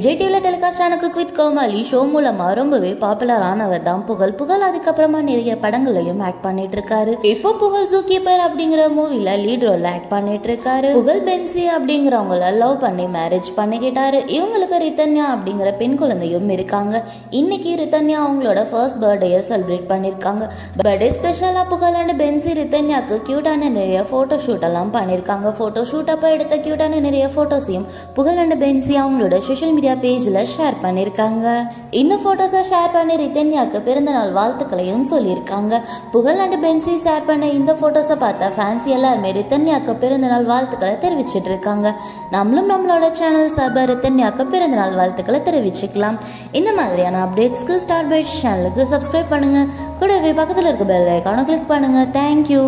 விஜய் டிவில டெலிகாஸ்ட் ஆன cook with Comali show மூலமா ரொம்பவே பாப்புலர் ஆனவர் தான் புகழ் அதுக்கப்புறமா நிறைய படங்களையும் ஆக்ட் பண்ணிட்டு இருக்காரு. இப்போ புகழ் ஜூ கீப்பர் அப்படிங்கிற மூவில லீட் ரோல் ஆக்ட் பண்ணிட்டு இருக்காரு. புகழ் பென்சி அப்படிங்கிறவங்கள லவ் பண்ணி மேரேஜ் பண்ணிக்கிட்டாரு. இவங்களுக்கு ரித்தன்யா அப்படிங்கிற பெண் குழந்தையும் இருக்காங்க. இன்னைக்கு ரித்தன்யா அவங்களோட ஃபர்ஸ்ட் பர்த்டே செலிப்ரேட் பண்ணிருக்காங்க. பர்த்டே ஸ்பெஷலா புகழ் அண்ட் பென்சி ரித்தன்யாக்கு கியூட்டான நிறைய போட்டோ ஷூட் எல்லாம் பண்ணிருக்காங்க. போட்டோ ஷூட் அப்ப எடுத்த கியூட்டான நிறைய போட்டோஸையும் புகழ் அண்ட் பென்சி அவங்களோட சோஷியல் மீடியா பேஜ்ல ஷேர் பண்ணிருக்காங்க. இந்த போட்டோஸை ஷேர் பண்ணி ரித்தன்யாக்கு பிறந்தநாள் வாழ்த்துக்களையும் சொல்லியிருக்காங்க. புகழ் அண்ட் பென்சி ஷேர் பண்ண இந்த போட்டோஸை பார்த்த ஃபேன்ஸ் எல்லாருமே ரித்தன்யாக்கு பிறந்தநாள் வாழ்த்துக்களை தெரிவிச்சிட்டு இருக்காங்க. நம்மளும் நம்மளோட சேனல் சார்பாக ரித்தன்யாக்கு பிறந்தநாள் வாழ்த்துக்களை தெரிவிச்சுக்கலாம். இந்த மாதிரியான அப்டேட்ஸ்க்கு ஸ்டார் பைட்ஸ் சேனலுக்கு சப்ஸ்கிரைப் பண்ணுங்க. கூடவே பக்கத்தில் இருக்க பெல் ஐகானை கிளிக் பண்ணுங்க. தேங்க்யூ.